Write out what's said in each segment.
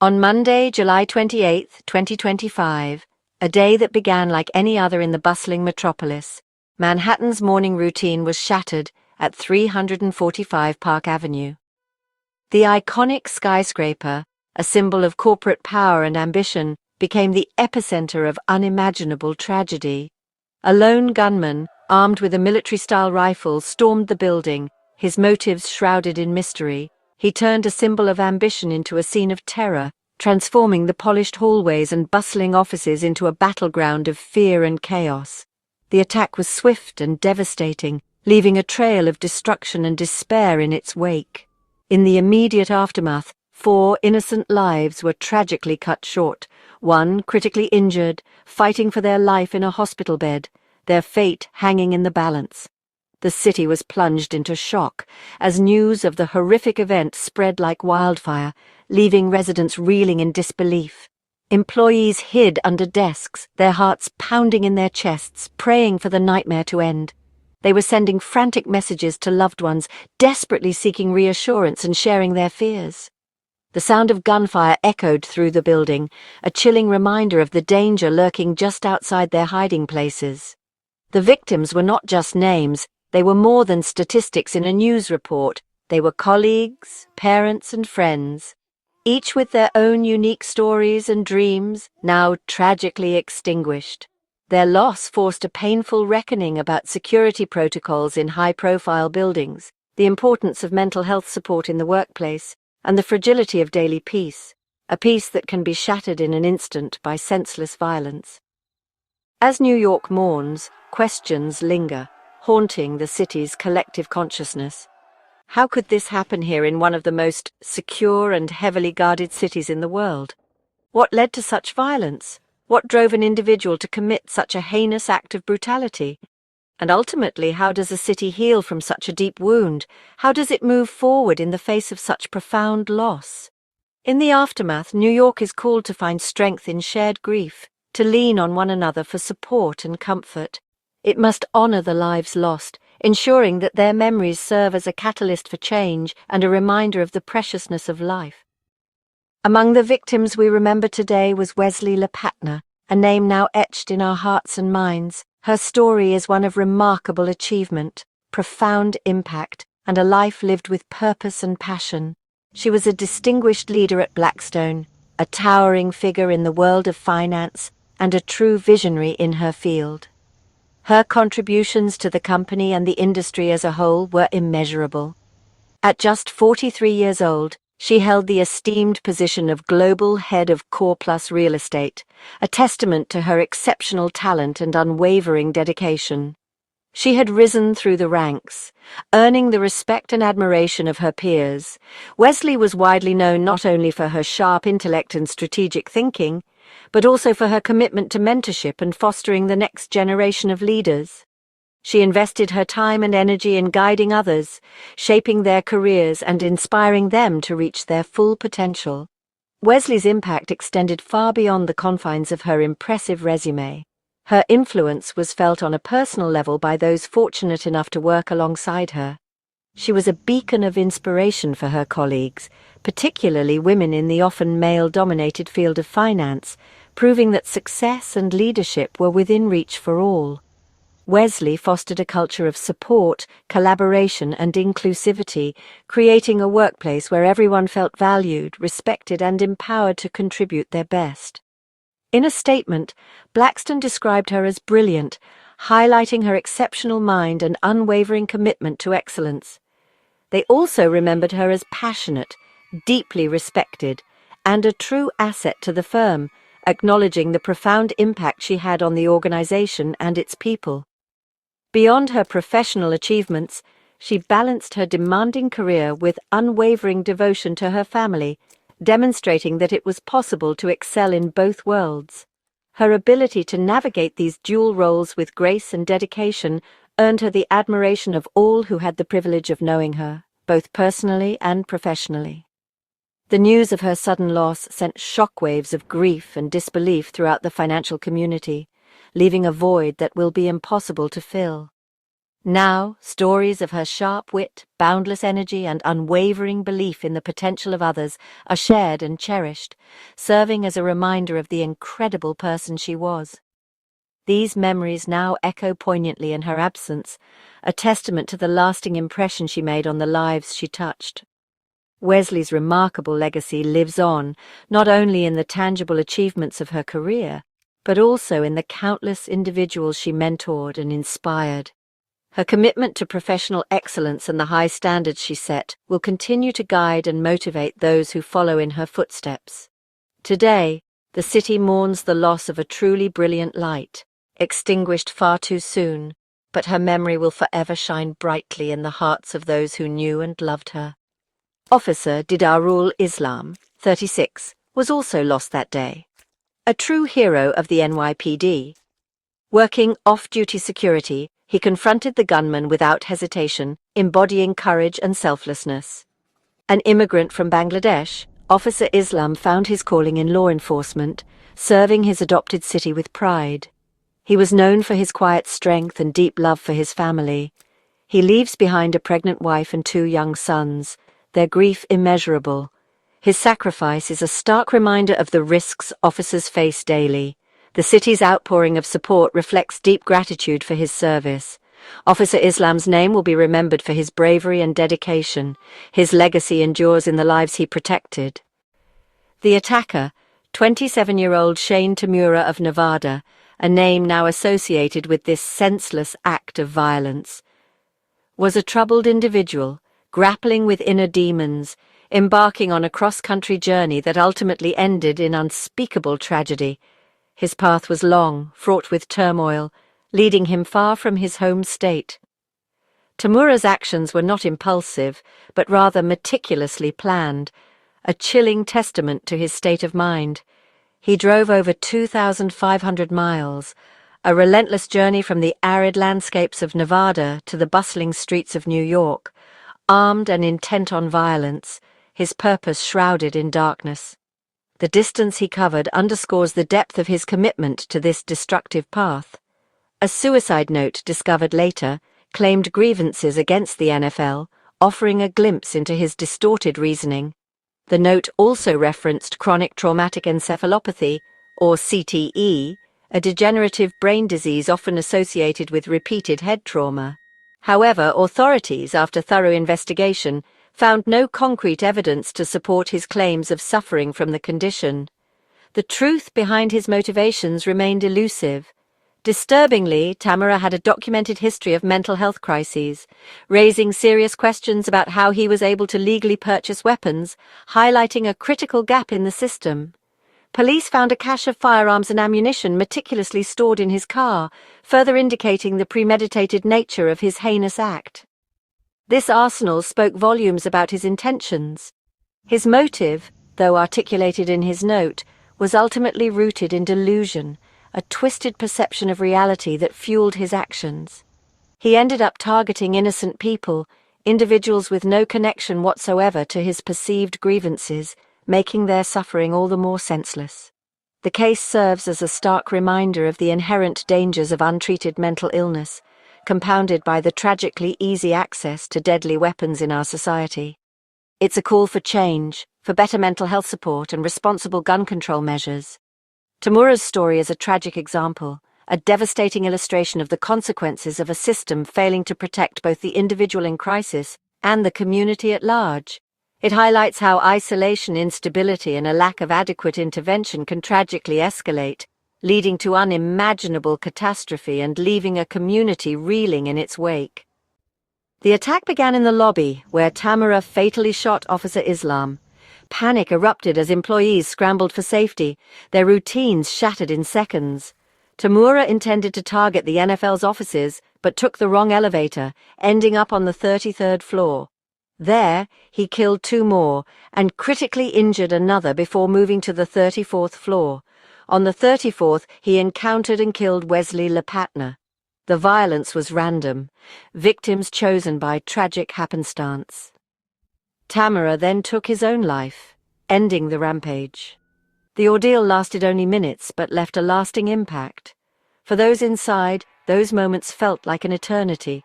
On Monday, July 28, 2025, a day that began like any other in the bustling metropolis, Manhattan's morning routine was shattered at 345 Park Avenue. The iconic skyscraper, a symbol of corporate power and ambition, became the epicenter of unimaginable tragedy. A lone gunman, armed with a military-style rifle, stormed the building, his motives shrouded in mystery. He turned a symbol of ambition into a scene of terror, transforming the polished hallways and bustling offices into a battleground of fear and chaos. The attack was swift and devastating, leaving a trail of destruction and despair in its wake. In the immediate aftermath, 4 innocent lives were tragically cut short, one critically injured, fighting for their life in a hospital bed, their fate hanging in the balance. The city was plunged into shock as news of the horrific event spread like wildfire, leaving residents reeling in disbelief. Employees hid under desks, their hearts pounding in their chests, praying for the nightmare to end. They were sending frantic messages to loved ones, desperately seeking reassurance and sharing their fears. The sound of gunfire echoed through the building, a chilling reminder of the danger lurking just outside their hiding places. The victims were not just names. They were more than statistics in a news report. They were colleagues, parents, and friends, each with their own unique stories and dreams, now tragically extinguished. Their loss forced a painful reckoning about security protocols in high-profile buildings, the importance of mental health support in the workplace, and the fragility of daily peace, a peace that can be shattered in an instant by senseless violence. As New York mourns, questions linger, haunting the city's collective consciousness. How could this happen here in one of the most secure and heavily guarded cities in the world? What led to such violence? What drove an individual to commit such a heinous act of brutality? And ultimately, how does a city heal from such a deep wound? How does it move forward in the face of such profound loss? In the aftermath, New York is called to find strength in shared grief, to lean on one another for support and comfort. It must honor the lives lost, ensuring that their memories serve as a catalyst for change and a reminder of the preciousness of life. Among the victims we remember today was Wesley LaPatna, a name now etched in our hearts and minds. Her story is one of remarkable achievement, profound impact, and a life lived with purpose and passion. She was a distinguished leader at Blackstone, a towering figure in the world of finance, and a true visionary in her field. Her contributions to the company and the industry as a whole were immeasurable. At just 43 years old, she held the esteemed position of Global Head of Core Plus Real Estate, a testament to her exceptional talent and unwavering dedication. She had risen through the ranks, earning the respect and admiration of her peers. Wesley was widely known not only for her sharp intellect and strategic thinking, but also for her commitment to mentorship and fostering the next generation of leaders. She invested her time and energy in guiding others, shaping their careers and inspiring them to reach their full potential. Wesley's impact extended far beyond the confines of her impressive resume. Her influence was felt on a personal level by those fortunate enough to work alongside her. She was a beacon of inspiration for her colleagues, particularly women in the often male-dominated field of finance, proving that success and leadership were within reach for all. Wesley fostered a culture of support, collaboration, and inclusivity, creating a workplace where everyone felt valued, respected, and empowered to contribute their best. In a statement, Blackstone described her as brilliant, highlighting her exceptional mind and unwavering commitment to excellence. They also remembered her as passionate, deeply respected, and a true asset to the firm, acknowledging the profound impact she had on the organization and its people. Beyond her professional achievements, she balanced her demanding career with unwavering devotion to her family, demonstrating that it was possible to excel in both worlds. Her ability to navigate these dual roles with grace and dedication earned her the admiration of all who had the privilege of knowing her, both personally and professionally. The news of her sudden loss sent shockwaves of grief and disbelief throughout the financial community, leaving a void that will be impossible to fill. Now, stories of her sharp wit, boundless energy, and unwavering belief in the potential of others are shared and cherished, serving as a reminder of the incredible person she was. These memories now echo poignantly in her absence, a testament to the lasting impression she made on the lives she touched. Wesley's remarkable legacy lives on, not only in the tangible achievements of her career, but also in the countless individuals she mentored and inspired. Her commitment to professional excellence and the high standards she set will continue to guide and motivate those who follow in her footsteps. Today, the city mourns the loss of a truly brilliant light, extinguished far too soon, but her memory will forever shine brightly in the hearts of those who knew and loved her. Officer Didarul Islam, 36, was also lost that day. A true hero of the NYPD. Working off-duty security, he confronted the gunman without hesitation, embodying courage and selflessness. An immigrant from Bangladesh, Officer Islam found his calling in law enforcement, serving his adopted city with pride. He was known for his quiet strength and deep love for his family. He leaves behind a pregnant wife and 2 young sons, their grief immeasurable. His sacrifice is a stark reminder of the risks officers face daily. The city's outpouring of support reflects deep gratitude for his service. Officer Islam's name will be remembered for his bravery and dedication. His legacy endures in the lives he protected. The attacker, 27-year-old Shanetamura of Nevada, a name now associated with this senseless act of violence, was a troubled individual, grappling with inner demons, embarking on a cross-country journey that ultimately ended in unspeakable tragedy. His path was long, fraught with turmoil, leading him far from his home state. Tamura's actions were not impulsive, but rather meticulously planned, a chilling testament to his state of mind. He drove over 2,500 miles, a relentless journey from the arid landscapes of Nevada to the bustling streets of New York, armed and intent on violence, his purpose shrouded in darkness. The distance he covered underscores the depth of his commitment to this destructive path. A suicide note discovered later claimed grievances against the NFL, offering a glimpse into his distorted reasoning. The note also referenced chronic traumatic encephalopathy, or CTE, a degenerative brain disease often associated with repeated head trauma. However, authorities, after thorough investigation, found no concrete evidence to support his claims of suffering from the condition. The truth behind his motivations remained elusive. Disturbingly, Tamura had a documented history of mental health crises, raising serious questions about how he was able to legally purchase weapons, highlighting a critical gap in the system. Police found a cache of firearms and ammunition meticulously stored in his car, further indicating the premeditated nature of his heinous act. This arsenal spoke volumes about his intentions. His motive, though articulated in his note, was ultimately rooted in delusion, a twisted perception of reality that fueled his actions. He ended up targeting innocent people, individuals with no connection whatsoever to his perceived grievances, making their suffering all the more senseless. The case serves as a stark reminder of the inherent dangers of untreated mental illness, compounded by the tragically easy access to deadly weapons in our society. It's a call for change, for better mental health support and responsible gun control measures. Tamura's story is a tragic example, a devastating illustration of the consequences of a system failing to protect both the individual in crisis and the community at large. It highlights how isolation, instability, and a lack of adequate intervention can tragically escalate, leading to unimaginable catastrophe and leaving a community reeling in its wake. The attack began in the lobby, where Tamura fatally shot Officer Islam. Panic erupted as employees scrambled for safety, their routines shattered in seconds. Tamura intended to target the NFL's offices, but took the wrong elevator, ending up on the 33rd floor. There, he killed 2 more, and critically injured another before moving to the 34th floor. On the 34th, he encountered and killed Wesley Lepatner. The violence was random, victims chosen by tragic happenstance. Tamura then took his own life, ending the rampage. The ordeal lasted only minutes, but left a lasting impact. For those inside, those moments felt like an eternity.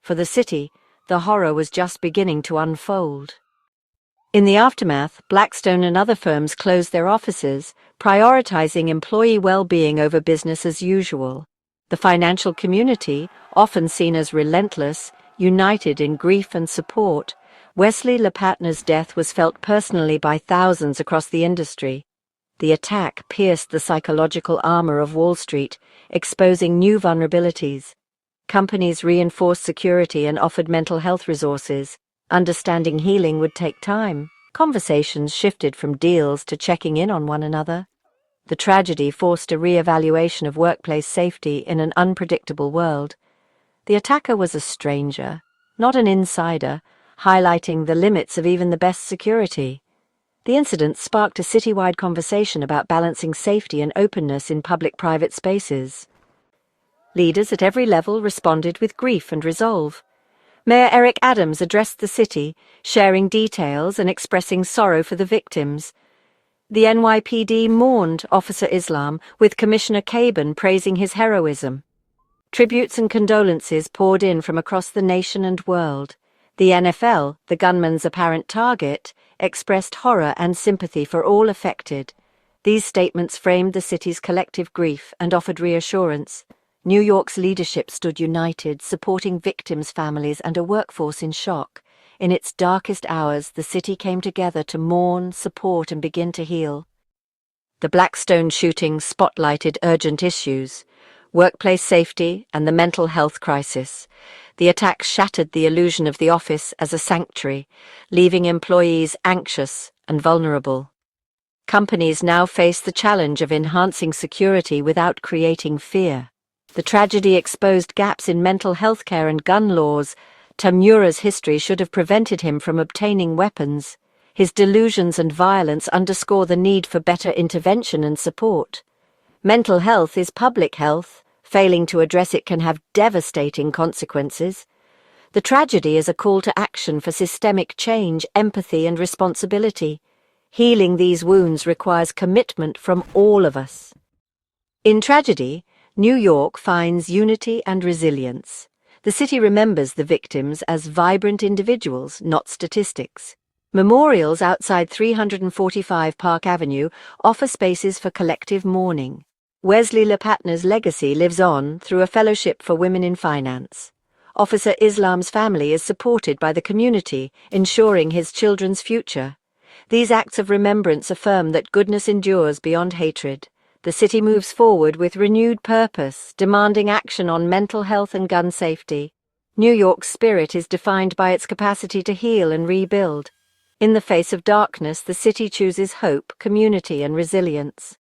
For the city, the horror was just beginning to unfold. In the aftermath, Blackstone and other firms closed their offices, prioritizing employee well-being over business as usual. The financial community, often seen as relentless, united in grief and support. Wesley Lepatner's death was felt personally by thousands across the industry. The attack pierced the psychological armor of Wall Street, exposing new vulnerabilities. Companies reinforced security and offered mental health resources. Understanding healing would take time. Conversations shifted from deals to checking in on one another. The tragedy forced a re-evaluation of workplace safety in an unpredictable world. The attacker was a stranger, not an insider, highlighting the limits of even the best security. The incident sparked a citywide conversation about balancing safety and openness in public-private spaces. Leaders at every level responded with grief and resolve. Mayor Eric Adams addressed the city, sharing details and expressing sorrow for the victims. The NYPD mourned Officer Islam, with Commissioner Caban praising his heroism. Tributes and condolences poured in from across the nation and world. The NFL, the gunman's apparent target, expressed horror and sympathy for all affected. These statements framed the city's collective grief and offered reassurance. New York's leadership stood united, supporting victims' families and a workforce in shock. In its darkest hours, the city came together to mourn, support, and begin to heal. The Blackstone shooting spotlighted urgent issues: workplace safety and the mental health crisis. The attack shattered the illusion of the office as a sanctuary, leaving employees anxious and vulnerable. Companies now face the challenge of enhancing security without creating fear. The tragedy exposed gaps in mental health care and gun laws. Tamura's history should have prevented him from obtaining weapons. His delusions and violence underscore the need for better intervention and support. Mental health is public health. Failing to address it can have devastating consequences. The tragedy is a call to action for systemic change, empathy, and responsibility. Healing these wounds requires commitment from all of us. In tragedy, New York finds unity and resilience. The city remembers the victims as vibrant individuals, not statistics. Memorials outside 345 Park Avenue offer spaces for collective mourning. Wesley Lepatner's legacy lives on through a fellowship for women in finance. Officer Islam's family is supported by the community, ensuring his children's future. These acts of remembrance affirm that goodness endures beyond hatred. The city moves forward with renewed purpose, demanding action on mental health and gun safety. New York's spirit is defined by its capacity to heal and rebuild. In the face of darkness, the city chooses hope, community, and resilience.